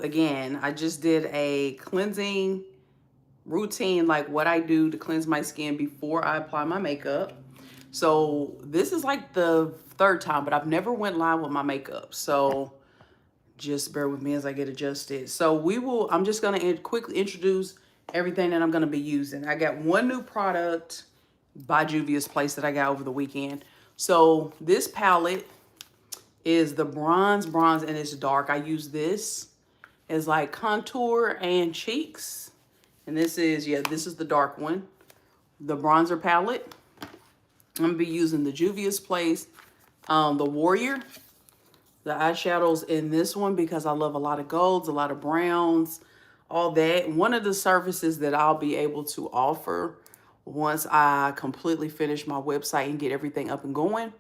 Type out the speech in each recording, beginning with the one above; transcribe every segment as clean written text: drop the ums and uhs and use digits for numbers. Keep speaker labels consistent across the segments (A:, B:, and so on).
A: again, I just did a cleansing routine, like what I do to cleanse my skin before I apply my makeup. So this is like the third time, but I've never went live with my makeup. So just bear with me as I get adjusted. So I'm just gonna quickly introduce everything that I'm gonna be using. I got one new product by Juvia's Place that I got over the weekend. So this palette is the bronze, and it's dark. I use this as like contour and cheeks. And this is, yeah, this is the dark one. The bronzer palette. I'm gonna be using the Juvia's Place, the Warrior. The eyeshadows in this one because I love a lot of golds, a lot of browns, all that. One of the services that I'll be able to offer once I completely finish my website and get everything up and going,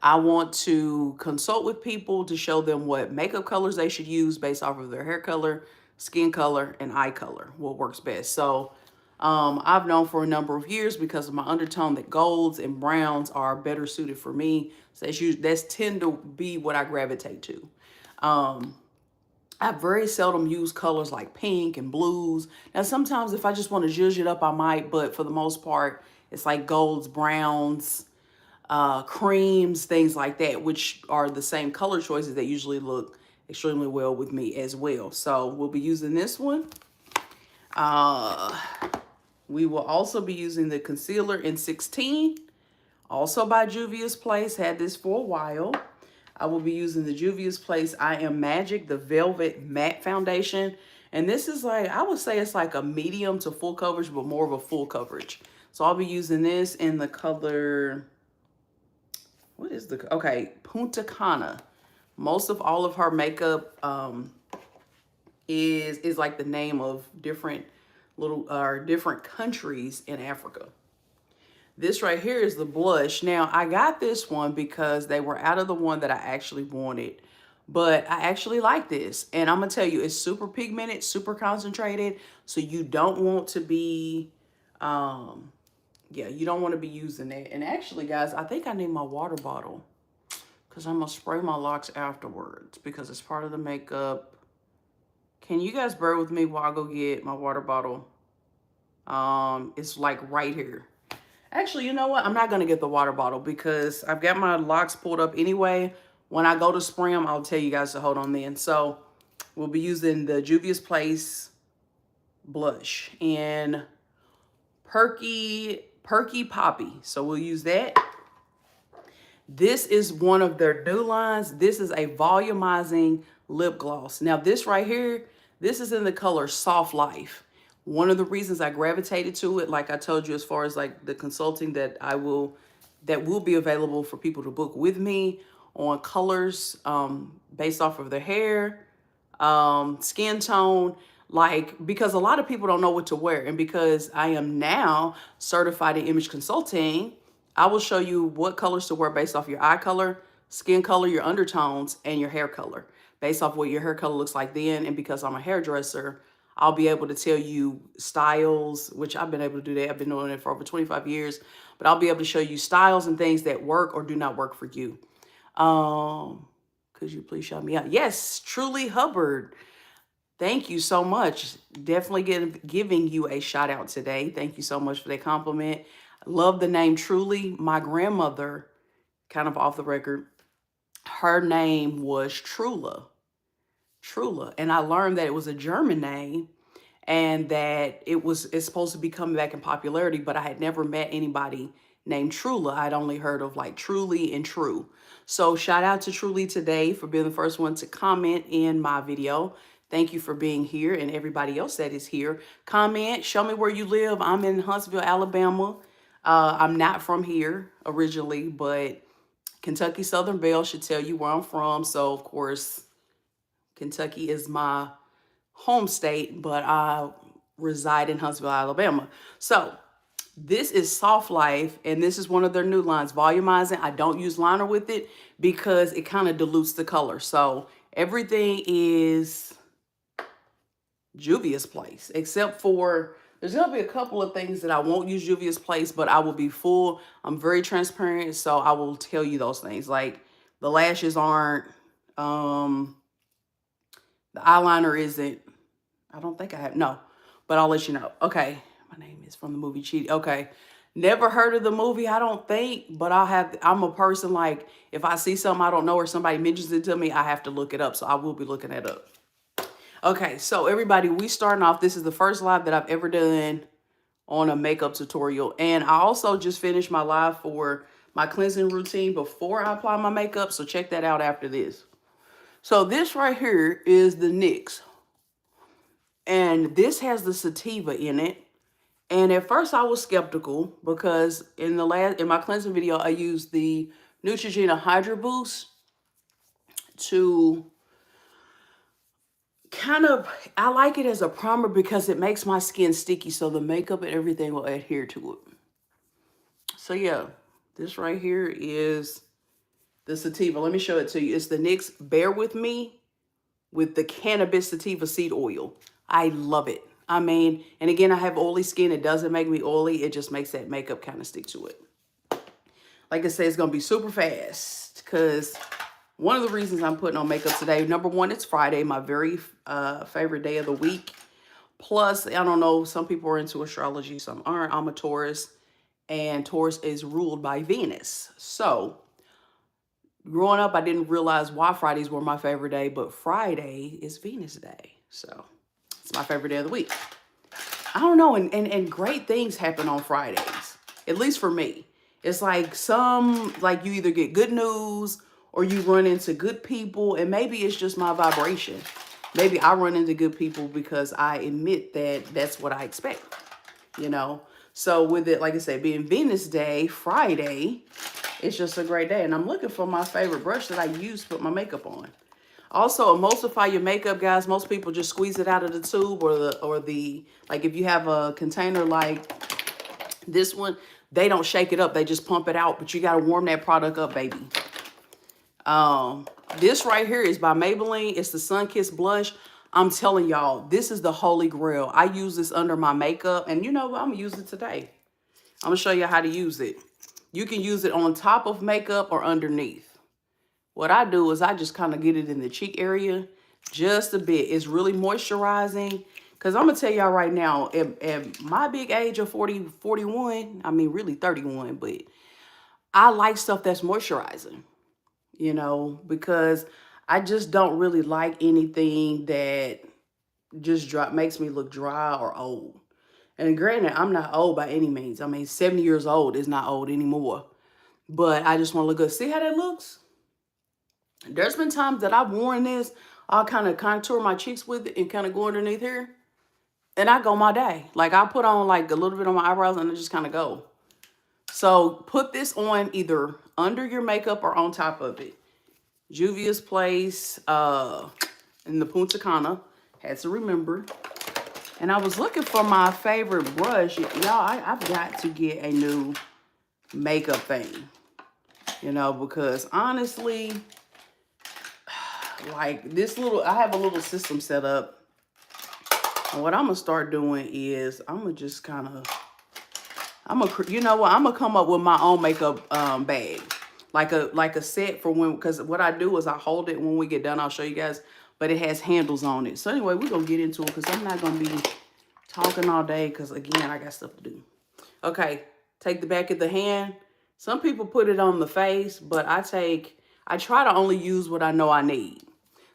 A: I want to consult with people to show them what makeup colors they should use based off of their hair color, skin color, and eye color, what works best. So I've known for a number of years because of my undertone that golds and browns are better suited for me. So that's tend to be what I gravitate to. I very seldom use colors like pink and blues. Now, sometimes if I just want to zhuzh it up, I might, but for the most part, it's like golds, browns, creams, things like that, which are the same color choices that usually look extremely well with me as well. So we'll be using this one. We will also be using the concealer in 16, also by Juvia's Place. Had this for a while. I will be using the Juvia's Place I Am Magic, the Velvet Matte Foundation. And this is like, I would say it's like a medium to full coverage, but more of a full coverage. So I'll be using this in the color, what is the, okay, Punta Cana. Most of all of her makeup is like the name of different different countries in Africa. This right here is the blush. Now, I got this one because they were out of the one that I actually wanted, but I actually like this. And I'm gonna tell you, it's super pigmented, super concentrated. So you don't want to be, yeah, you don't want to be using it. And actually, guys, I think I need my water bottle because I'm gonna spray my locks afterwards because it's part of the makeup. Can you guys bear with me while I go get my water bottle? It's like right here. Actually, you know what? I'm not going to get the water bottle because I've got my locks pulled up anyway. When I go to spray them, I'll tell you guys to hold on then. So we'll be using the Juvia's Place blush in Perky Poppy. So we'll use that. This is one of their new lines. This is a volumizing lip gloss. Now this right here, this is in the color Soft Life. One of the reasons I gravitated to it, like I told you, as far as like the consulting that will be available for people to book with me on colors based off of their hair, skin tone, like, because a lot of people don't know what to wear. And because I am now certified in image consulting, I will show you what colors to wear based off your eye color, skin color, your undertones, and your hair color, based off what your hair color looks like then. And because I'm a hairdresser, I'll be able to tell you styles, which I've been able to do that. I've been doing it for over 25 years, but I'll be able to show you styles and things that work or do not work for you. Could you please shout me out? Yes, Truly Hubbard. Thank you so much. Definitely giving you a shout out today. Thank you so much for that compliment. I love the name Truly. My grandmother, kind of off the record, her name was Trula. And I learned that it was a German name and that it's supposed to be coming back in popularity, but I had never met anybody named Trula. I'd only heard of like Truly and True. So shout out to Truly today for being the first one to comment in my video. Thank you for being here, and everybody else that is here. Comment, show me where you live. I'm in Huntsville, Alabama. I'm not from here originally, but Kentucky Southern Belle should tell you where I'm from. So of course, Kentucky is my home state, but I reside in Huntsville, Alabama. So this is Soft Life, and this is one of their new lines, volumizing. I don't use liner with it because it kind of dilutes the color. So everything is Juvia's Place, except for there's going to be a couple of things that I won't use Juvia's Place, but I will be full. I'm very transparent, so I will tell you those things. Like the lashes aren't, The eyeliner isn't, I don't think I have, no, but I'll let you know. Okay, my name is from the movie Cheat. Okay, never heard of the movie, I don't think, but I'm a person like, if I see something I don't know or somebody mentions it to me, I have to look it up, so I will be looking it up. Okay, so everybody, we starting off. This is the first live that I've ever done on a makeup tutorial. And I also just finished my live for my cleansing routine before I apply my makeup. So check that out after this. So this right here is the NYX. And this has the sativa in it. And at first I was skeptical because in my cleansing video, I used the Neutrogena Hydra Boost to I like it as a primer because it makes my skin sticky, so the makeup and everything will adhere to it. So yeah, this right here is the sativa. Let me show it to you. It's the NYX Bear With Me with the cannabis sativa seed oil. I love it. I mean, and again, I have oily skin. It doesn't make me oily. It just makes that makeup kind of stick to it. Like I said, it's going to be super fast because one of the reasons I'm putting on makeup today, number one, it's Friday, my very favorite day of the week. Plus, I don't know, some people are into astrology, some aren't. I'm a Taurus, and Taurus is ruled by Venus. So, growing up, I didn't realize why Fridays were my favorite day, but Friday is Venus Day. So, it's my favorite day of the week. I don't know, and great things happen on Fridays, at least for me. It's like you either get good news or you run into good people, and maybe it's just my vibration. Maybe I run into good people because I admit that that's what I expect, you know? So with it, like I said, being Venus Day, Friday, it's just a great day. And I'm looking for my favorite brush that I use to put my makeup on. Also, emulsify your makeup, guys. Most people just squeeze it out of the tube or the like if you have a container like this one, they don't shake it up. They just pump it out, but you got to warm that product up, baby. This right here is by Maybelline. It's the Sun Kiss Blush. I'm telling y'all, this is the holy grail. I use this under my makeup, and you know what? I'm going to use it today. I'm going to show you how to use it. You can use it on top of makeup or underneath. What I do is I just kind of get it in the cheek area just a bit. It's really moisturizing. Because I'm going to tell y'all right now, at my big age of 41, I mean, really 31, but I like stuff that's moisturizing, you know, because I just don't really like anything that just makes me look dry or old. And granted, I'm not old by any means. I mean, 70 years old is not old anymore. But I just want to look good. See how that looks? There's been times that I've worn this. I'll kind of contour my cheeks with it and kind of go underneath here. And I go my day. Like, I put on like a little bit on my eyebrows and I just kind of go. So put this on either under your makeup or on top of it. Juvia's Place in the Punta Cana. Had to remember. And I was looking for my favorite brush. Y'all, I've got to get a new makeup thing. You know, because honestly, like this I have a little system set up. And what I'm going to start doing is I'm going to just kind of, you know what? I'm going to come up with my own makeup bag. Like a set for when, because what I do is I hold it when we get done. I'll show you guys. But it has handles on it. So anyway, we're going to get into it because I'm not going to be talking all day because, again, I got stuff to do. Okay, take the back of the hand. Some people put it on the face, but I try to only use what I know I need.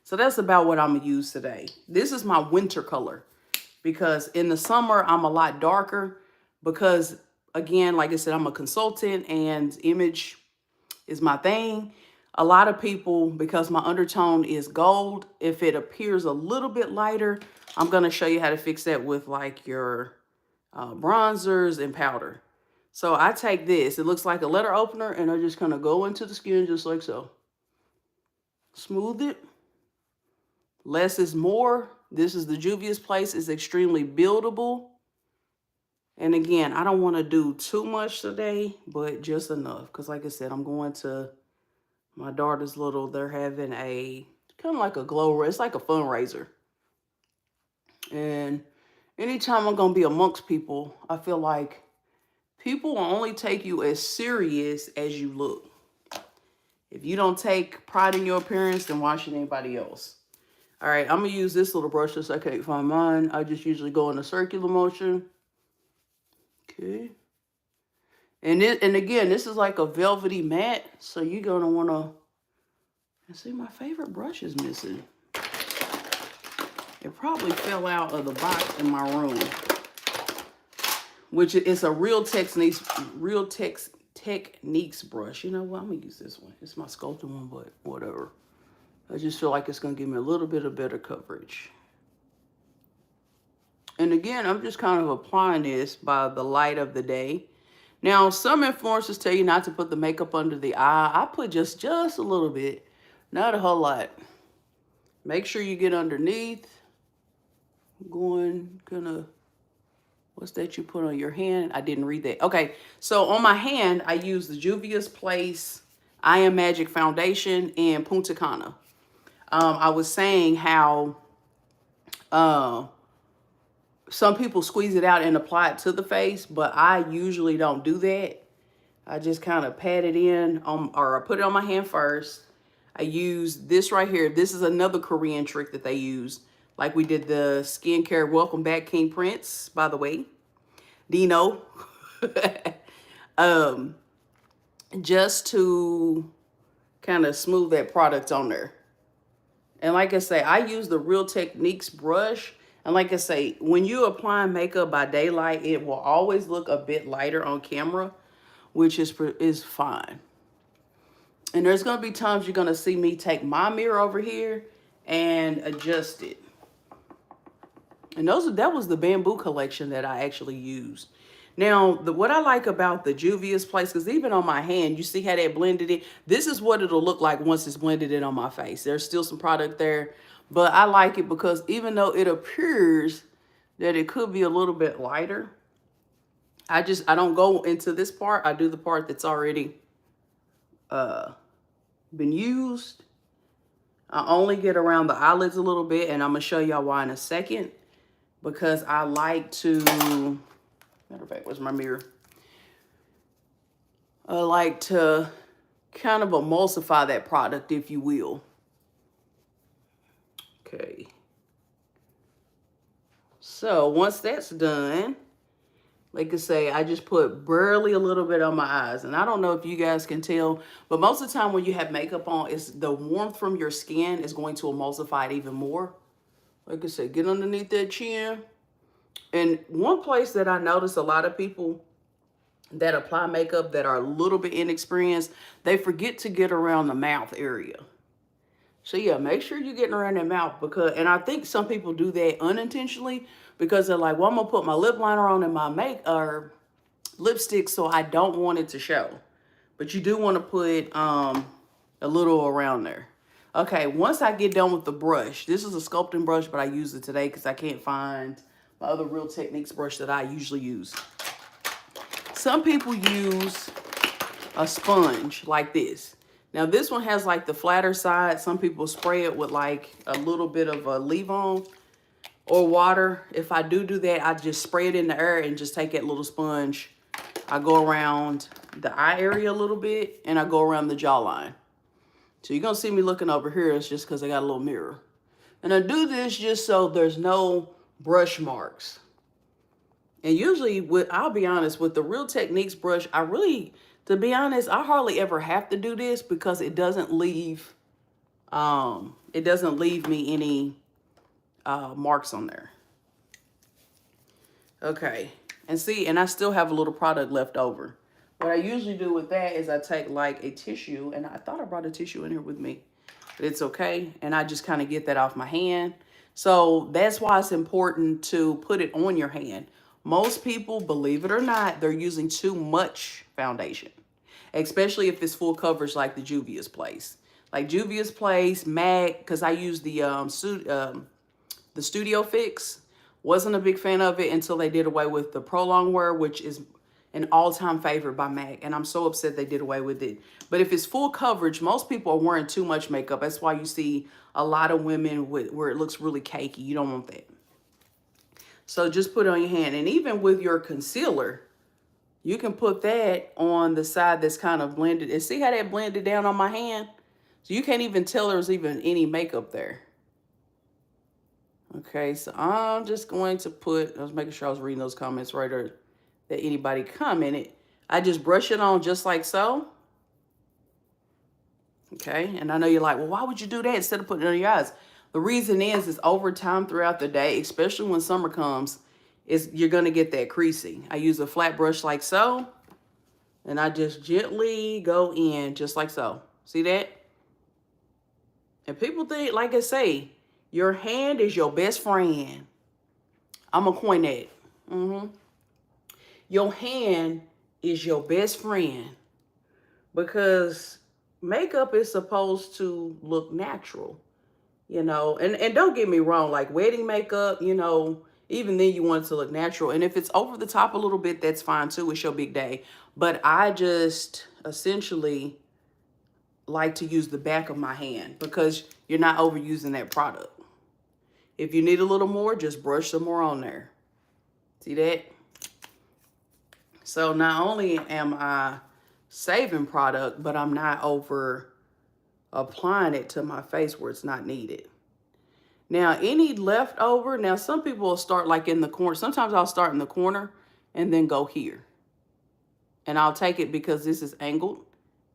A: So that's about what I'm going to use today. This is my winter color because in the summer, I'm a lot darker because, again, like I said, I'm a consultant and image is my thing. A lot of people, because my undertone is gold, if it appears a little bit lighter, I'm going to show you how to fix that with like your bronzers and powder. So I take this. It looks like a letter opener, and I just kind of go into the skin just like so. Smooth it. Less is more. This is the Juvia's Place. It's extremely buildable. And again, I don't want to do too much today, but just enough. Because like I said, I'm going to my daughter's they're having a kind of like a glow. It's like a fundraiser. And anytime I'm going to be amongst people, I feel like people will only take you as serious as you look. If you don't take pride in your appearance, then why should anybody else? All right, I'm going to use this little brush since I can't find mine. I just usually go in a circular motion. Okay. And again, this is like a velvety matte, so you're going to want to... See, my favorite brush is missing. It probably fell out of the box in my room. Which is a Real Techniques brush. You know what? I'm going to use this one. It's my sculpting one, but whatever. I just feel like it's going to give me a little bit of better coverage. And again, I'm just kind of applying this by the light of the day. Now, some influencers tell you not to put the makeup under the eye. I put just a little bit, not a whole lot. Make sure you get underneath. What's that you put on your hand? I didn't read that. Okay, so on my hand, I use the Juvia's Place I Am Magic Foundation in Punta Cana. I was saying how some people squeeze it out and apply it to the face, but I usually don't do that. I just kind of pat it in, or I put it on my hand first. I use this right here. This is another Korean trick that they use. Like we did the skincare Welcome Back King Prince, by the way. Dino. Just to kind of smooth that product on there. And like I say, I use the Real Techniques brush. And like I say, when you apply makeup by daylight, it will always look a bit lighter on camera, which is fine. And there's going to be times you're going to see me take my mirror over here and adjust it. And that was the bamboo collection that I actually used. Now, what I like about the Juvia's Place, because even on my hand, you see how that blended it? This is what it'll look like once it's blended in on my face. There's still some product there, but I like it because even though it appears that it could be a little bit lighter, I don't go into this part. I do the part that's already been used. I only get around the eyelids a little bit, and I'm going to show y'all why in a second. Because I like to, matter of fact, where's my mirror? I like to kind of emulsify that product, if you will. Okay. So once that's done, like I say, I just put barely a little bit on my eyes. And I don't know if you guys can tell, but most of the time when you have makeup on, it's the warmth from your skin is going to emulsify it even more. Like I said, get underneath that chin. And one place that I notice a lot of people that apply makeup that are a little bit inexperienced, they forget to get around the mouth area. So yeah, make sure you're getting around that mouth, and I think some people do that unintentionally because they're like, well, I'm gonna put my lip liner on and my lipstick, so I don't want it to show. But you do want to put a little around there. Okay, once I get done with the brush, this is a sculpting brush, but I use it today because I can't find my other Real Techniques brush that I usually use. Some people use a sponge like this. Now this one has like the flatter side. Some people spray it with like a little bit of a leave-on or water. If I do that, I just spray it in the air and just take that little sponge. I go around the eye area a little bit and I go around the jawline. So you're going to see me looking over here. It's just because I got a little mirror. And I do this just so there's no brush marks. And usually, I'll be honest, with the Real Techniques brush, to be honest, I hardly ever have to do this because it doesn't leave me any marks on there. Okay. And see, and I still have a little product left over. What I usually do with that is I take like a tissue, and I thought I brought a tissue in here with me, but it's okay. And I just kind of get that off my hand. So that's why it's important to put it on your hand. Most people, believe it or not, they're using too much foundation, especially if it's full coverage like the Juvia's Place. Like Juvia's Place, MAC, because I use the Studio Fix. Wasn't a big fan of it until they did away with the Prolong Wear, which is an all-time favorite by MAC, and I'm so upset they did away with it. But if it's full coverage, most people are wearing too much makeup. That's why you see a lot of women where it looks really cakey. You don't want that. So just put it on your hand. And even with your concealer, you can put that on the side that's kind of blended. And see how that blended down on my hand? So you can't even tell there's even any makeup there. Okay, so I'm just going to put, I was making sure I was reading those comments right, or that anybody commented. I just brush it on just like so. Okay, and I know you're like, well, why would you do that instead of putting it on your eyes? The reason is over time throughout the day, especially when summer comes, is you're going to get that creasing. I use a flat brush like so, and I just gently go in just like so. See that? And people think, like I say, your hand is your best friend. I'm going to coin that. Your hand is your best friend because makeup is supposed to look natural, you know. And don't get me wrong, like wedding makeup, you know, even then you want it to look natural. And if it's over the top a little bit, that's fine too. It's your big day. But I just essentially like to use the back of my hand because you're not overusing that product. If you need a little more, just brush some more on there. See that? So not only am I saving product, but I'm not over applying it to my face where it's not needed. Now, any leftover, now some people will start like in the corner. Sometimes I'll start in the corner and then go here. And I'll take it because this is angled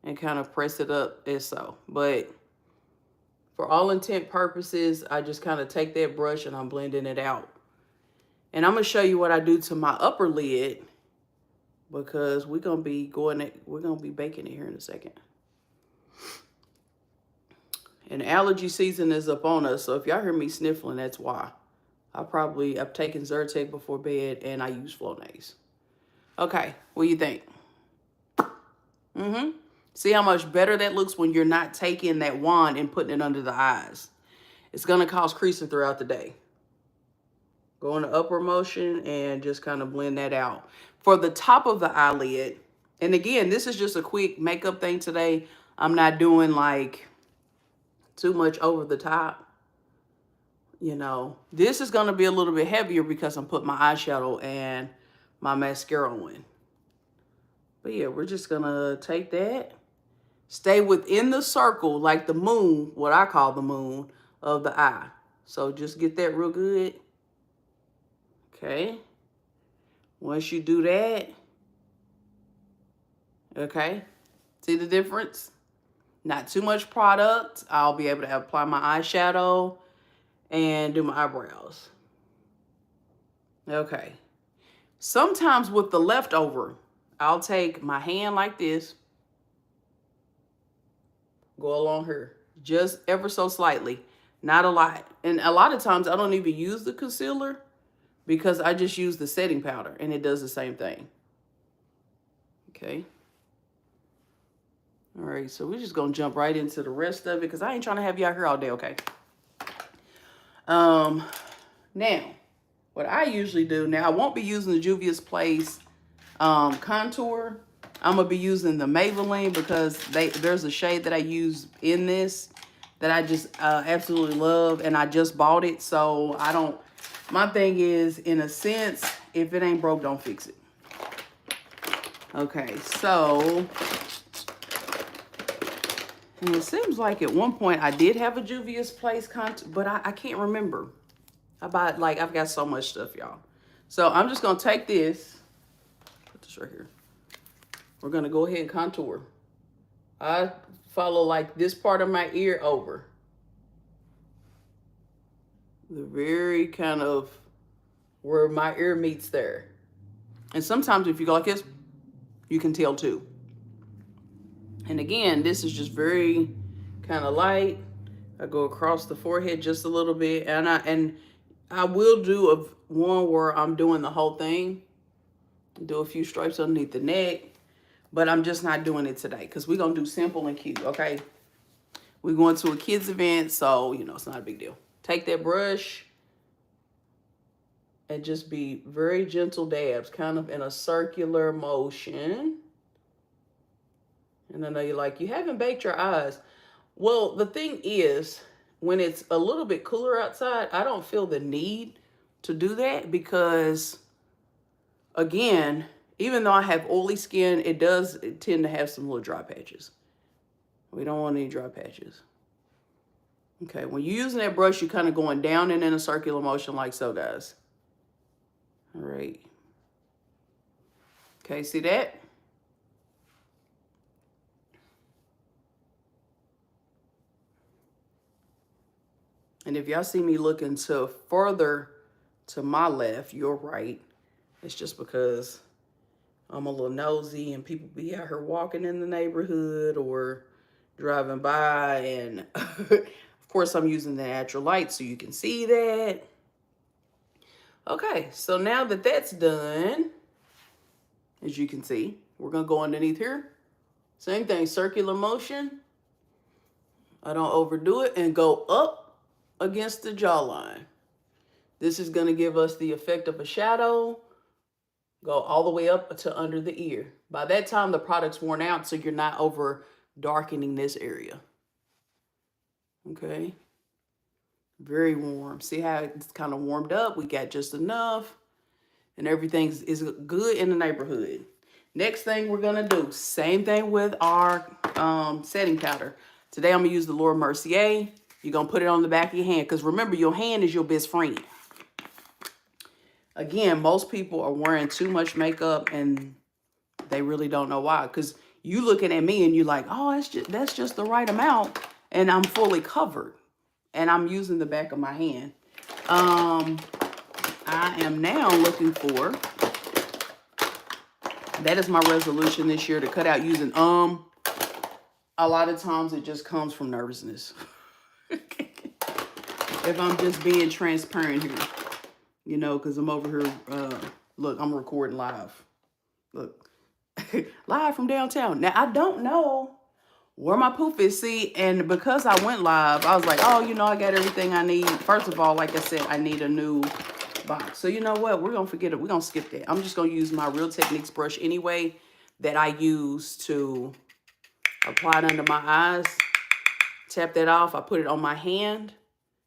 A: and kind of press it up as so. But for all intent purposes, I just kind of take that brush and I'm blending it out. And I'm going to show you what I do to my upper lid because we're going to be baking it here in a second. And allergy season is up on us, so if y'all hear me sniffling, that's why. I've taken Zyrtec before bed and I use Flonase. Okay, what do you think? See how much better that looks when you're not taking that wand and putting it under the eyes. It's going to cause creasing throughout the day. Go in the upper motion and just kind of blend that out. For the top of the eyelid, and again, this is just a quick makeup thing today. I'm not doing like too much over the top. You know, this is going to be a little bit heavier because I'm putting my eyeshadow and my mascara on. But yeah, we're just going to take that. Stay within the circle, like the moon, what I call the moon, of the eye. So just get that real good. Okay. Once you do that, okay, see the difference? Not too much product. I'll be able to apply my eyeshadow and do my eyebrows. Okay. Sometimes with the leftover, I'll take my hand like this, go along here, just ever so slightly, not a lot. And a lot of times I don't even use the concealer because I just use the setting powder and it does the same thing. Okay. All right, so we're just gonna jump right into the rest of it because I ain't trying to have y'all here all day, okay? Now, what I usually do, now I won't be using the Juvia's Place contour. I'm gonna be using the Maybelline because there's a shade that I use in this that I just absolutely love, and I just bought it, so I don't, my thing is, in a sense, if it ain't broke, don't fix it. Okay, so, and it seems like at one point I did have a Juvia's Place contour, but I can't remember. I've got so much stuff, y'all. So I'm just gonna take this, put this right here. We're gonna go ahead and contour. I follow like this part of my ear over. The very kind of where my ear meets there. And sometimes if you go like this, you can tell too. And again, this is just very kind of light. I go across the forehead just a little bit, and I will do one where I'm doing the whole thing. Do a few stripes underneath the neck, but I'm just not doing it today because we're gonna do simple and cute, okay? We're going to a kids event, so you know it's not a big deal. Take that brush and just be very gentle dabs, kind of in a circular motion. And I know you're like, you haven't baked your eyes. Well, the thing is, when it's a little bit cooler outside, I don't feel the need to do that because, again, even though I have oily skin, it does tend to have some little dry patches. We don't want any dry patches. Okay, when you're using that brush, you're kind of going down and in a circular motion like so, guys. All right. Okay, see that? And if y'all see me looking to further to my left, your right, it's just because I'm a little nosy and people be out here walking in the neighborhood or driving by. And of course, I'm using the natural light so you can see that. Okay, so now that that's done, as you can see, we're going to go underneath here. Same thing, circular motion. I don't overdo it, and go up against the jawline. This is going to give us the effect of a shadow. Go all the way up to under the ear. By that time, the product's worn out, so you're not over darkening this area. Okay. Very warm. See how it's kind of warmed up? We got just enough, and everything is good in the neighborhood. Next thing we're going to do, same thing with our setting powder. Today, I'm going to use the Laura Mercier. You're going to put it on the back of your hand, because remember, your hand is your best friend. Again, most people are wearing too much makeup, and they really don't know why. Because you looking at me, and you're like, oh, that's just the right amount, and I'm fully covered. And I'm using the back of my hand. I am now looking for, that is my resolution this year, to cut out using A lot of times it just comes from nervousness. If I'm just being transparent here, you know, because I'm over here, look, I'm recording live. Look, live from downtown. Now, I don't know where my poof is. See, and because I went live, I was like, oh, you know, I got everything I need. First of all, like I said, I need a new box. So you know what? We're going to forget it. We're going to skip that. I'm just going to use my Real Techniques brush anyway that I use to apply it under my eyes. Tap that off. I put it on my hand.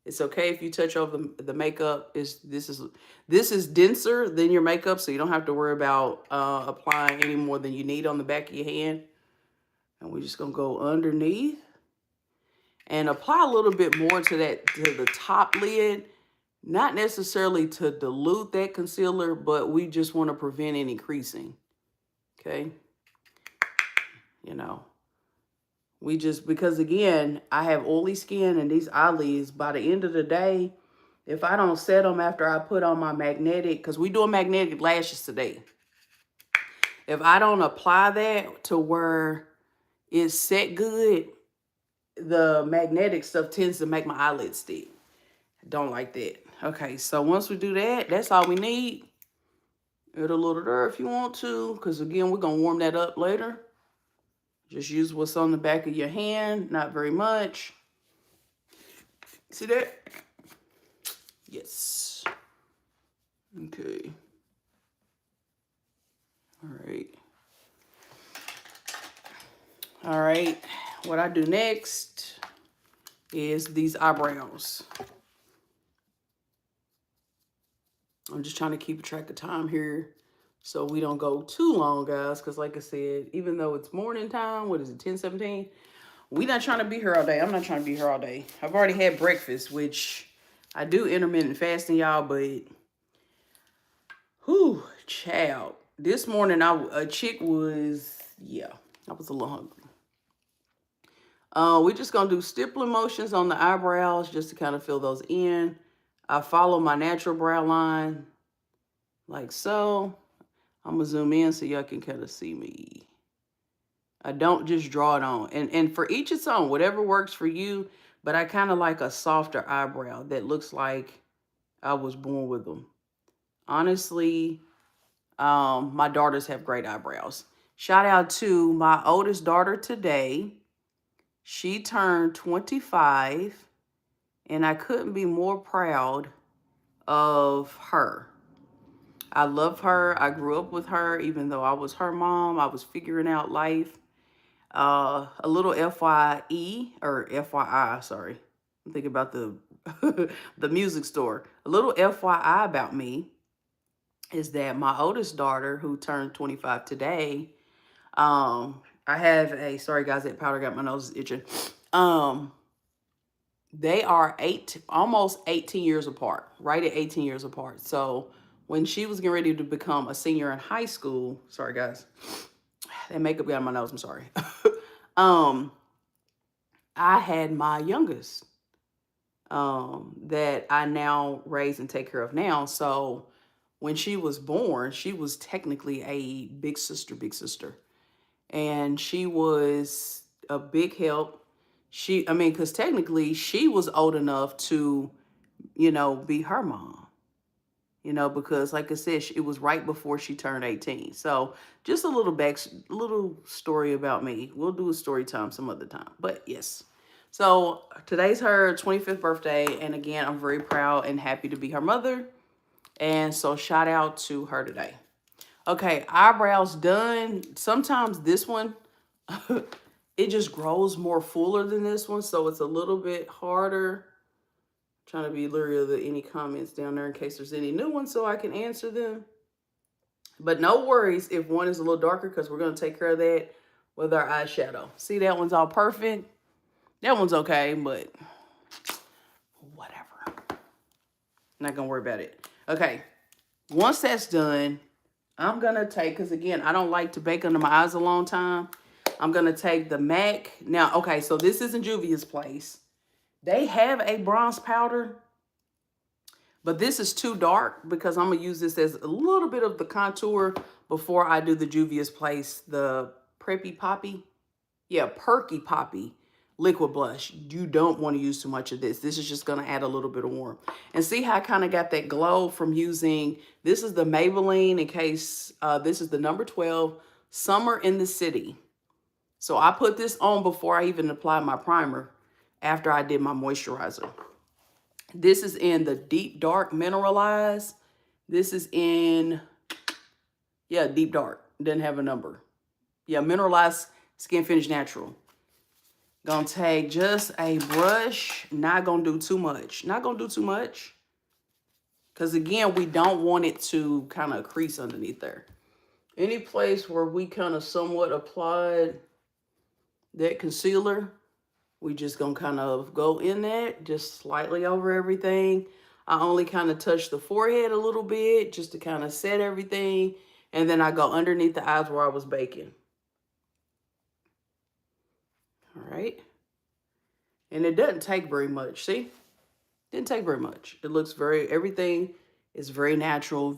A: It's okay if you touch over the makeup. This is denser than your makeup, so you don't have to worry about applying any more than you need on the back of your hand. And we're just going to go underneath and apply a little bit more to the top lid. Not necessarily to dilute that concealer, but we just want to prevent any creasing. Okay? You know. Because again, I have oily skin, and these eyelids, by the end of the day, if I don't set them after I put on my magnetic, because we doing magnetic lashes today. If I don't apply that to where it's set good, the magnetic stuff tends to make my eyelids stick. Don't like that. Okay, so once we do that, that's all we need. Add a little there if you want to, because again, we're going to warm that up later. Just use what's on the back of your hand, not very much. See that? Yes. Okay. All right. All right. What I do next is these eyebrows. I'm just trying to keep track of time here so we don't go too long, guys. Because like I said, even though it's morning time, what is it, 10:17? We not trying to be here all day. I'm not trying to be here all day. I've already had breakfast, which I do intermittent fasting, y'all. But, whew, child. This morning, a chick was, yeah, I was a little hungry. We're just going to do stippling motions on the eyebrows just to kind of fill those in. I follow my natural brow line like so. I'm going to zoom in so y'all can kind of see me. I don't just draw it on. And for each its own, whatever works for you. But I kind of like a softer eyebrow that looks like I was born with them. Honestly, my daughters have great eyebrows. Shout out to my oldest daughter today. She turned 25. And I couldn't be more proud of her. I love her. I grew up with her, even though I was her mom. I was figuring out life. A little FYE, or FYI, sorry. I'm thinking about the the music store. A little FYI about me is that my oldest daughter, who turned 25 today, I have a, sorry guys, that powder got my nose itching. They are almost 18 years apart, right at 18 years apart. So when she was getting ready to become a senior in high school, sorry guys, that makeup got on my nose, I'm sorry. um, I had my youngest that I now raise and take care of now. So when she was born, she was technically a big sister, big sister. And she was a big help. I mean, because technically she was old enough to, be her mom, because like I said, it was right before she turned 18. So just a little story about me. We'll do a story time some other time, but yes. So today's her 25th birthday. And again, I'm very proud and happy to be her mother. And so shout out to her today. Okay, eyebrows done. Sometimes this one, it just grows more fuller than this one. So it's a little bit harder. Trying to be leery of any comments down there in case there's any new ones so I can answer them. But no worries if one is a little darker because we're going to take care of that with our eyeshadow. See, that one's all perfect. That one's okay, but whatever. Not going to worry about it. Okay, once that's done, I'm going to take, because again, I don't like to bake under my eyes a long time. I'm going to take the MAC. Now, okay, so this isn't Juvia's Place. They have a bronze powder, but this is too dark because I'm going to use this as a little bit of the contour before I do the Juvia's Place, the Preppy Poppy. Yeah, Perky Poppy liquid blush. You don't want to use too much of this. This is just going to add a little bit of warmth. And see how I kind of got that glow from using, this is the Maybelline, in case this is the number 12, Summer in the City. So I put this on before I even applied my primer after I did my moisturizer. This is in the Deep Dark Mineralize. This is in, yeah, Deep Dark. Doesn't have a number. Yeah, Mineralized Skin Finish Natural. Gonna take just a brush. Not gonna do too much. Not gonna do too much. Because again, we don't want it to kind of crease underneath there. Any place where we kind of somewhat applied that concealer, we just gonna kind of go in that, just slightly over everything. I only kind of touch the forehead a little bit just to kind of set everything. And then I go underneath the eyes where I was baking. All right. And it doesn't take very much, see? Didn't take very much. It looks everything is very natural,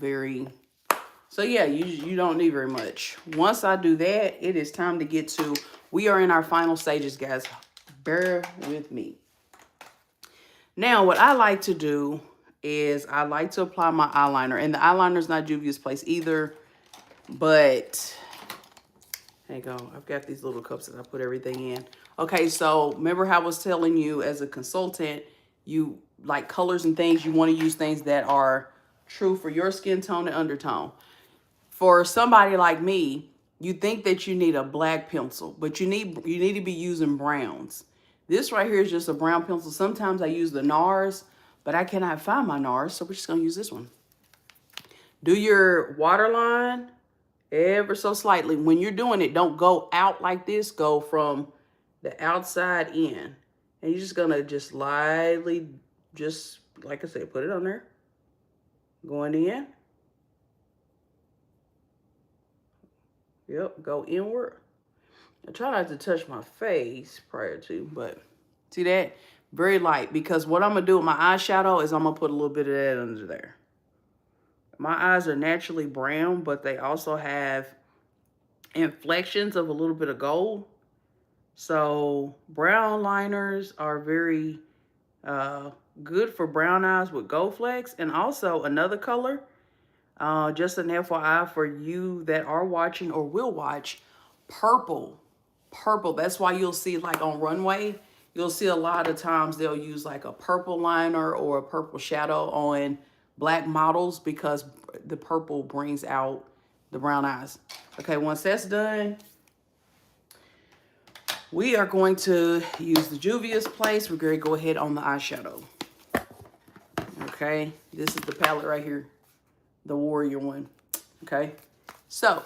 A: so yeah, you don't need very much. Once I do that, it is time to get to, we are in our final stages, guys. Bear with me. Now, what I like to do is I like to apply my eyeliner. And the eyeliner is not Juvia's Place either, but there you go. I've got these little cups that I put everything in. Okay, so remember how I was telling you as a consultant, you like colors and things, you want to use things that are true for your skin tone and undertone. For somebody like me, you think that you need a black pencil, but you need to be using browns. This right here is just a brown pencil. Sometimes I use the NARS, but I cannot find my NARS, so we're just going to use this one. Do your waterline ever so slightly. When you're doing it, don't go out like this. Go from the outside in. And you're just going to just lightly, just like I said, put it on there. Going in. Yep, go inward. I try not to touch my face prior to, but see that? Very light, because what I'm going to do with my eyeshadow is I'm going to put a little bit of that under there. My eyes are naturally brown, but they also have inflections of a little bit of gold. So brown liners are very good for brown eyes with gold flecks. And also another color, just an FYI for you that are watching or will watch, purple. Purple, that's why you'll see like on runway, you'll see a lot of times they'll use like a purple liner or a purple shadow on black models because the purple brings out the brown eyes. Okay, once that's done, we are going to use the Juvia's Place. We're going to go ahead on the eyeshadow. Okay, this is the palette right here, the Warrior one. Okay, so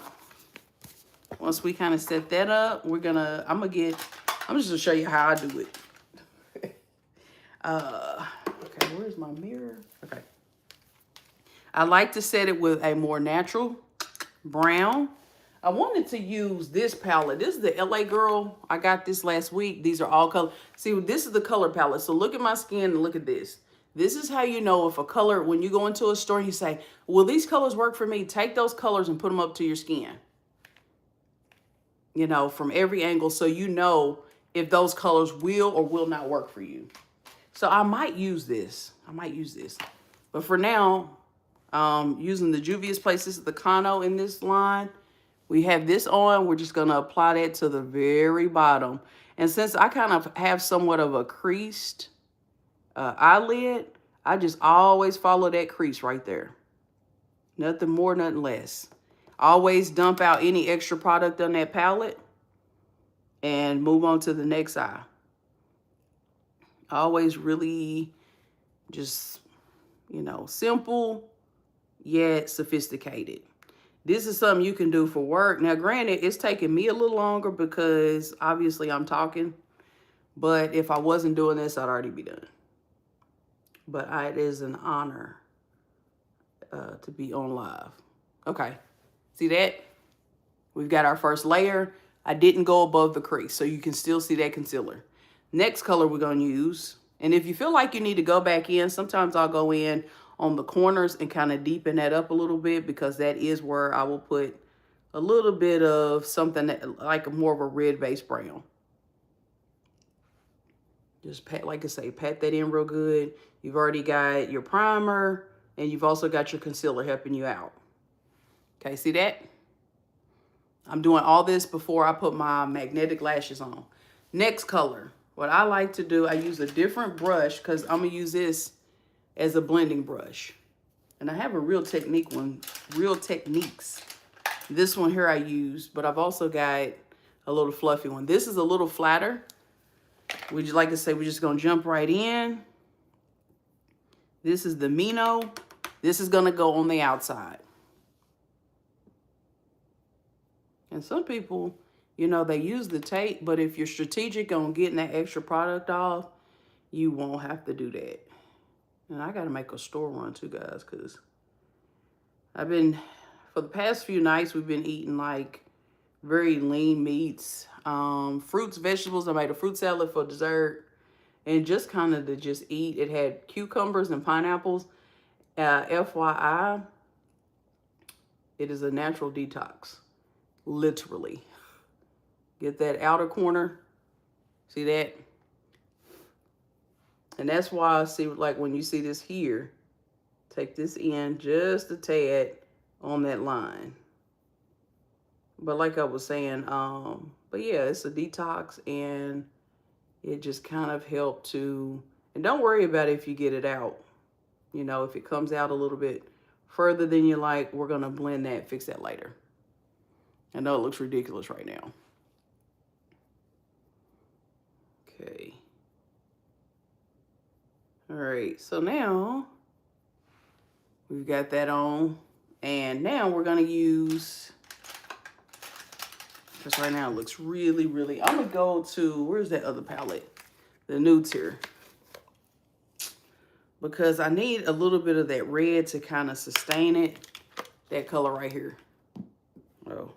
A: once we kind of set that up, I'm just gonna show you how I do it. Okay, where's my mirror? Okay. I like to set it with a more natural brown. I wanted to use this palette. This is the LA Girl. I got this last week. These are all color. See, this is the color palette. So look at my skin and look at this. This is how you know if a color, when you go into a store and you say, will these colors work for me? Take those colors and put them up to your skin. You know, from every angle, so you know if those colors will or will not work for you. So I might use this. But for now, using the Juvia's Place, this is the Kano in this line. We have this on. We're just going to apply that to the very bottom. And since I kind of have somewhat of a creased eyelid, I just always follow that crease right there. Nothing more, nothing less. Always dump out any extra product on that palette and move on to the next eye. Always really just, you know, simple yet sophisticated. This is something you can do for work. Now, granted, it's taking me a little longer because obviously I'm talking. But if I wasn't doing this, I'd already be done. But it is an honor to be on live. Okay. See that? We've got our first layer. I didn't go above the crease, so you can still see that concealer. Next color we're going to use. And if you feel like you need to go back in, sometimes I'll go in on the corners and kind of deepen that up a little bit, because that is where I will put a little bit of something that, like more of a red-based brown. Just pat, like I say, pat that in real good. You've already got your primer, and you've also got your concealer helping you out. Okay, see that? I'm doing all this before I put my magnetic lashes on. Next color. What I like to do, I use a different brush because I'm going to use this as a blending brush. And I have a Real Techniques. This one here I use, but I've also got a little fluffy one. This is a little flatter. Like I say, we're just going to jump right in. This is the Mino. This is going to go on the outside. And some people, you know, they use the tape, but if you're strategic on getting that extra product off, you won't have to do that. And I got to make a store run too, guys, because I've been, for the past few nights, we've been eating like very lean meats, fruits, vegetables. I made a fruit salad for dessert, and just kind of to just eat. It had cucumbers and pineapples. FYI, it is a natural detox. Literally. Get that outer corner. See that? And that's why I see, like when you see this here, take this in just a tad on that line. But like I was saying, but yeah, it's a detox, and it just kind of helped to, and don't worry about it if you get it out. You know, if it comes out a little bit further than you like, we're going to blend that, fix that later. I know it looks ridiculous right now. Okay. All right, so now we've got that on, and now we're going to use, because right now it looks really, really, I'm going to go to, where's that other palette? The Nudes here. Because I need a little bit of that red to kind of sustain it. That color right here. Oh,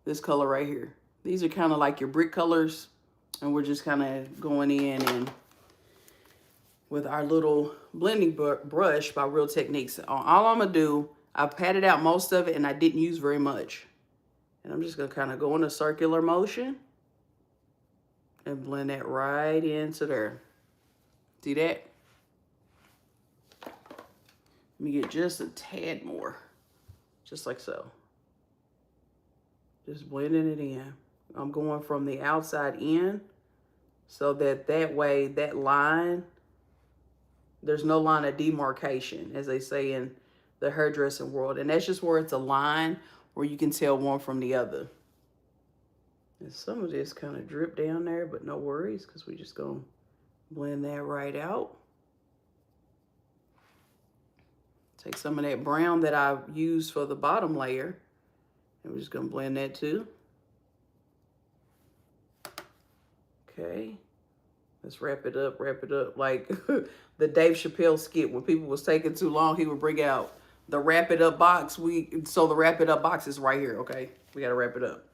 A: this color right here. These are kind of like your brick colors, and we're just kind of going in and with our little blending brush by Real Techniques. All I'm going to do, I patted out most of it, and I didn't use very much. And I'm just going to kind of go in a circular motion and blend that right into there. See that? Let me get just a tad more. Just like so. Just blending it in. I'm going from the outside in, so that way, that line, there's no line of demarcation, as they say in the hairdressing world. And that's just where it's a line where you can tell one from the other. And some of this kind of drip down there, but no worries, because we're just going to blend that right out. Take some of that brown that I used for the bottom layer, and we're just going to blend that too. Okay. Let's wrap it up, wrap it up. Like the Dave Chappelle skit, when people was taking too long, he would bring out the wrap it up box. So the wrap it up box is right here, okay? We gotta wrap it up.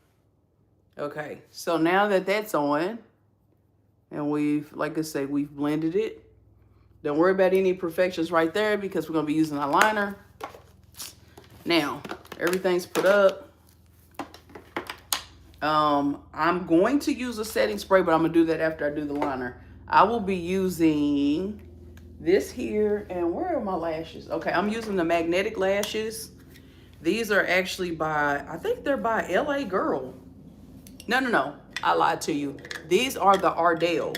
A: Okay, so now that that's on, and we've, like I said, we've blended it. Don't worry about any imperfections right there because we're gonna be using our liner. Now, everything's put up. I'm going to use a setting spray, but I'm gonna do that after I do the liner. I will be using this here, and where are my lashes? Okay, I'm using the magnetic lashes. These are actually by, I think they're by LA Girl. No, I lied to you. These are the Ardell.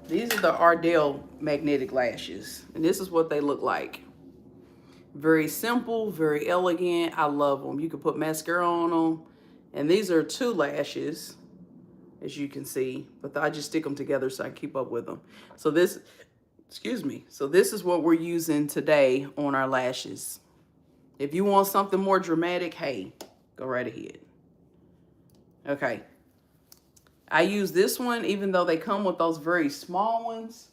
A: These are the Ardell magnetic lashes, and this is what they look like. Very simple, very elegant. I love them. You can put mascara on them. And these are 2 lashes, as you can see, but I just stick them together so I can keep up with them. So this, excuse me. So this is what we're using today on our lashes. If you want something more dramatic, hey, go right ahead. Okay. I use this one, even though they come with those very small ones.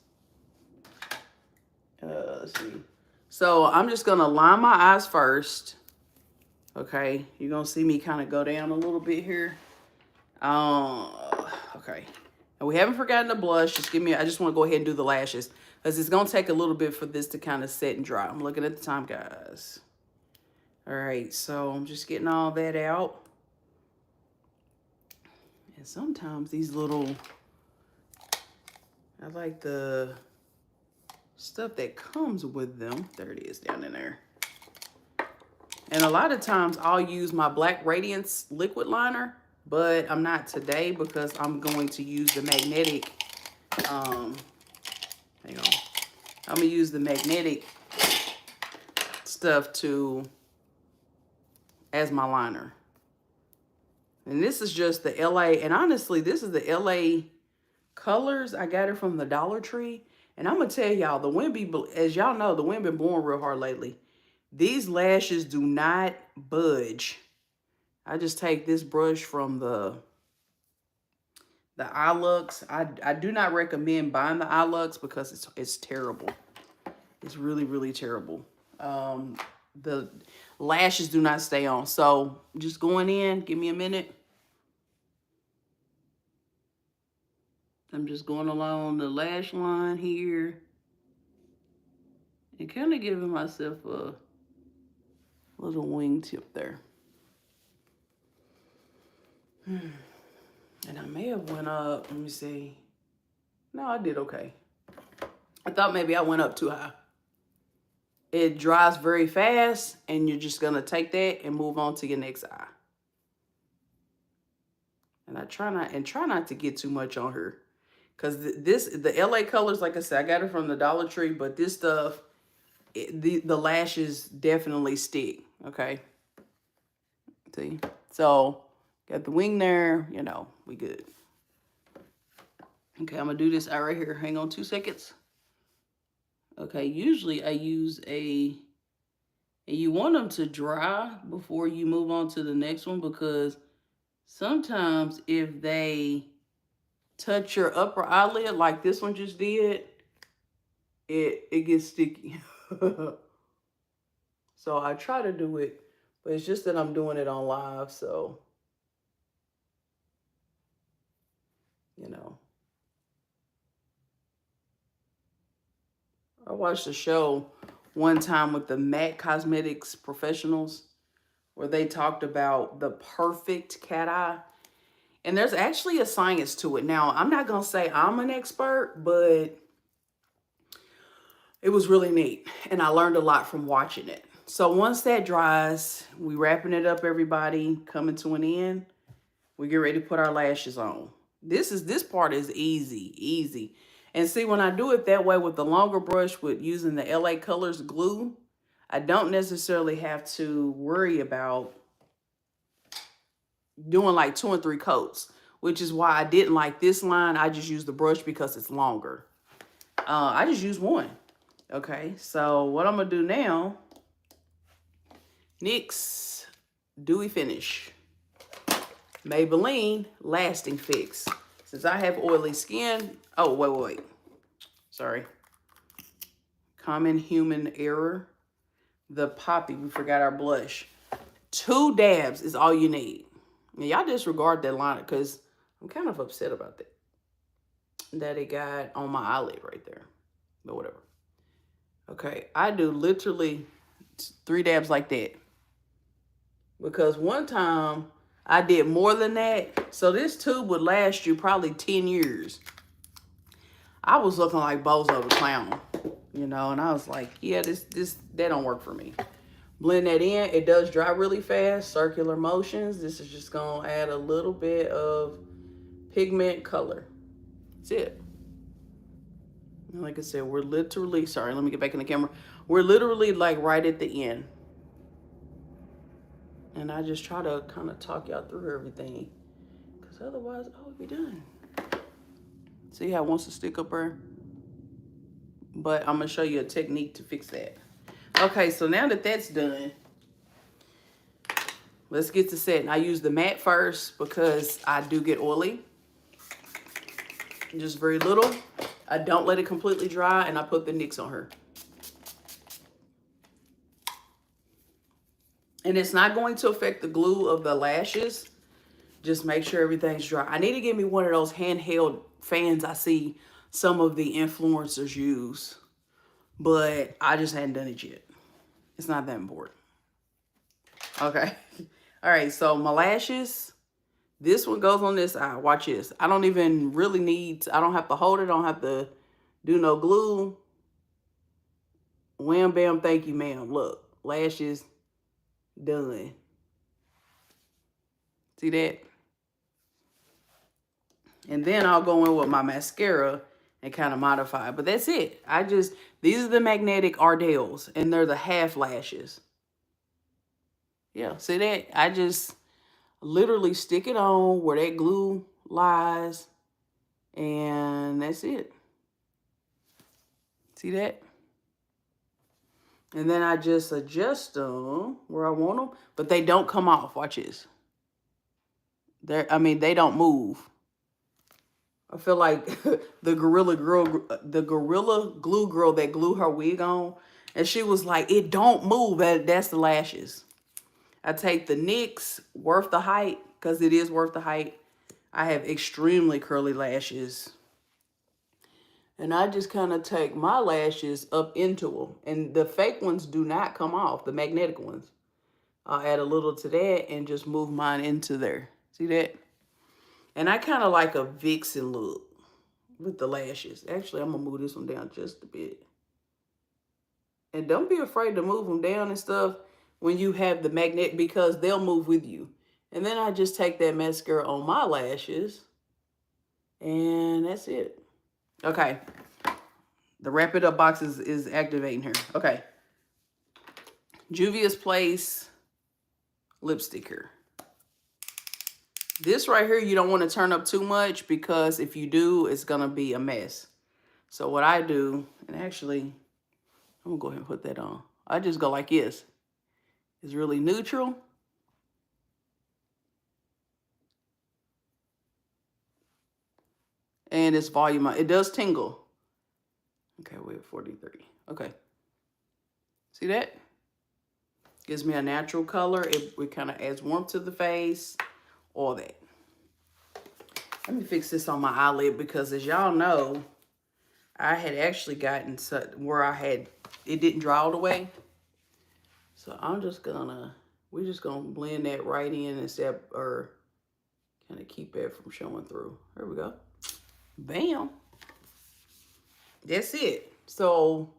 A: Let's see. So I'm just gonna line my eyes first. Okay, you're gonna see me kind of go down a little bit here. Okay. And we haven't forgotten the blush. Just give me, I just want to go ahead and do the lashes because it's gonna take a little bit for this to kind of set and dry. I'm looking at the time, guys. All right, so I'm just getting all that out. And sometimes these little, I like the stuff that comes with them. There it is down in there. And a lot of times I'll use my Black Radiance liquid liner, but I'm not today because I'm going to use the magnetic, hang on. I'm gonna use the magnetic stuff as my liner. And this is just the LA, and honestly, this is the LA colors. I got it from the Dollar Tree. And I'm gonna tell y'all, the wind be, as y'all know, the wind been blowing real hard lately. These lashes do not budge. I just take this brush from the iLux. I do not recommend buying the iLux because it's terrible. It's really, really terrible. The lashes do not stay on. So just going in, give me a minute. I'm just going along the lash line here and kind of giving myself a little wingtip there. And I may have went up, let me see. No, I did okay. I thought maybe I went up too high. It dries very fast, and you're just gonna take that and move on to your next eye. And I try not to get too much on her. Because the LA colors, like I said, I got it from the Dollar Tree, but this stuff, the lashes definitely stick, okay? See? So, got the wing there, you know, we good. Okay, I'm gonna do this eye right here. Hang on 2 seconds. Okay, usually I use and you want them to dry before you move on to the next one, because sometimes if they touch your upper eyelid like this one just did, it gets sticky. So I try to do it, but it's just that I'm doing it on live, so you know. I watched a show one time with the MAC Cosmetics professionals where they talked about the perfect cat eye. And there's actually a science to it. Now, I'm not going to say I'm an expert, but it was really neat. And I learned a lot from watching it. So once that dries, we wrapping it up, everybody, coming to an end. We get ready to put our lashes on. This part is easy. And see, when I do it that way with the longer brush with using the LA Colors glue, I don't necessarily have to worry about doing like 2 and 3 coats, which is why I didn't like this line. I just use the brush because it's longer. I just use one. Okay, so what I'm gonna do now, NYX Dewy Finish, Maybelline Lasting Fix. Since I have oily skin, oh, wait. Sorry. Common human error. The Poppy, we forgot our blush. 2 dabs is all you need. Now, y'all disregard that line because I'm kind of upset about that. That it got on my eyelid right there. But whatever. Okay, I do literally 3 dabs like that. Because one time I did more than that. So this tube would last you probably 10 years. I was looking like Bozo the Clown, you know, and I was like, yeah, that don't work for me. Blend that in. It does dry really fast, circular motions. This is just going to add a little bit of pigment color. That's it. And like I said, we're literally, sorry, let me get back in the camera. We're literally like right at the end. And I just try to kind of talk y'all through everything. Because otherwise, oh, we'll be done. See how it wants to stick up there? But I'm going to show you a technique to fix that. Okay, so now that that's done, let's get to setting. I use the matte first because I do get oily. Just very little. I don't let it completely dry, and I put the NYX on her. And it's not going to affect the glue of the lashes. Just make sure everything's dry. I need to get me one of those handheld fans I see some of the influencers use. But I just hadn't done it yet. It's not that important. Okay. All right, so my lashes. This one goes on this eye. Watch this. I don't even really need, I don't have to hold it. I don't have to do no glue. Wham, bam, thank you, ma'am. Look, lashes done. See that? And then I'll go in with my mascara and kind of modify. But that's it. These are the magnetic Ardell's, and they're the half lashes. Yeah, see that? I just literally stick it on where that glue lies, and that's it. See that? And then I just adjust them where I want them, but they don't come off. Watch this. They don't move. I feel like the Gorilla Glue girl that glued her wig on, and she was like, it don't move. That's the lashes. I take the NYX, worth the height, because it is worth the height. I have extremely curly lashes. And I just kind of take my lashes up into them. And the fake ones do not come off, the magnetic ones. I'll add a little to that and just move mine into there. See that? And I kind of like a vixen look with the lashes. Actually, I'm going to move this one down just a bit. And don't be afraid to move them down and stuff when you have the magnet, because they'll move with you. And then I just take that mascara on my lashes. And that's it. Okay. The Wrap It Up box is activating here. Okay. Juvia's Place lipstick here. This right here, you don't want to turn up too much, because if you do, it's going to be a mess. So what I do, and actually, I'm going to go ahead and put that on. I just go like this. It's really neutral. And it's volume. It does tingle. Okay, we're at 43. Okay. See that? Gives me a natural color. It kind of adds warmth to the face. All that. Let me fix this on my eyelid, because as y'all know, I had actually gotten where it didn't dry all the way. So we're just gonna blend that right in or kind of keep that from showing through. There we go. Bam. That's it. So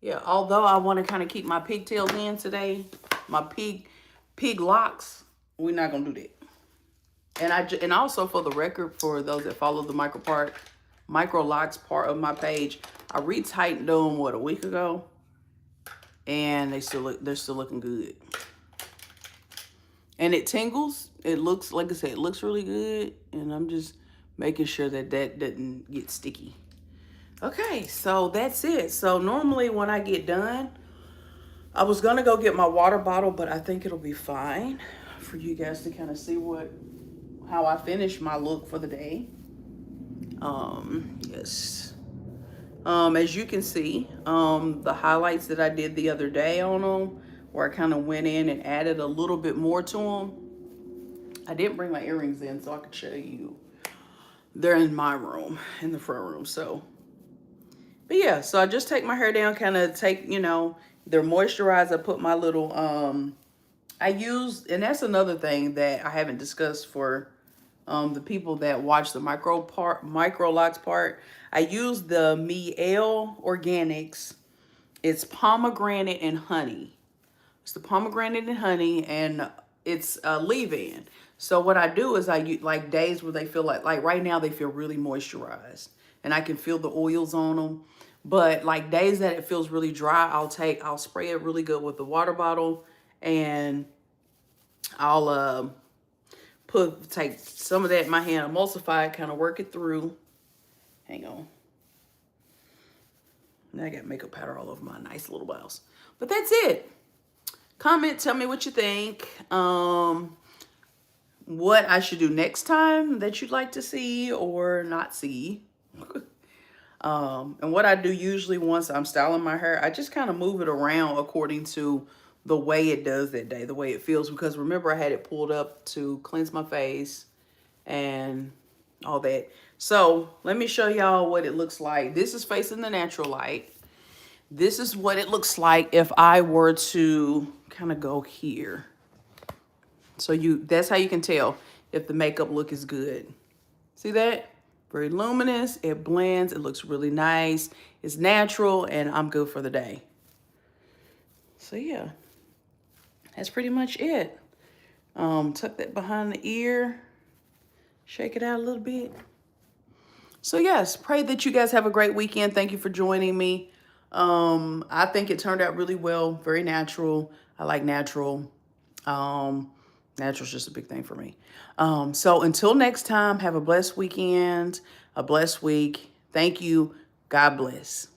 A: yeah, although I want to kind of keep my pigtails in today, my pig locks, we're not gonna do that. And also, for the record, for those that follow the micro locks part of my page, I retightened them a week ago, and they're still looking good. And it tingles. It looks, like I said, it looks really good, and I'm just making sure that doesn't get sticky. Okay, so that's it. So normally when I get done, I was gonna go get my water bottle, but I think it'll be fine for you guys to kind of see how I finish my look for the day. Yes. As you can see, the highlights that I did the other day on them, where I kind of went in and added a little bit more to them. I didn't bring my earrings in so I could show you. They're in my room, in the front room. So, but yeah, so I just take my hair down, kind of take, they're moisturized. I put my little, I use, and that's another thing that I haven't discussed for the people that watch the micro locks part. I use the Miel Organics. It's pomegranate and honey. It's the pomegranate and honey, and it's leave-in. So what I do is I use, like, days where they feel like right now they feel really moisturized, and I can feel the oils on them. But like days that it feels really dry, I'll spray it really good with the water bottle, and I'll take some of that in my hand, emulsify it, kind of work it through. Hang on. Now I got makeup powder all over my nice little blouse. But that's it. Comment, tell me what you think. What I should do next time that you'd like to see or not see. And what I do usually once I'm styling my hair, I just kind of move it around according to the way it does that day, the way it feels. Because remember, I had it pulled up to cleanse my face and all that. So let me show y'all what it looks like. This is facing the natural light. This is what it looks like if I were to kind of go here. So that's how you can tell if the makeup look is good. See that? Very luminous, it blends, it looks really nice, it's natural, and I'm good for the day. So yeah, that's pretty much it. Tuck that behind the ear, shake it out a little bit. So yes, pray that you guys have a great weekend. Thank you for joining me. I think it turned out really well, very natural. I like natural. Natural's just a big thing for me. So until next time, have a blessed weekend, a blessed week. Thank you. God bless.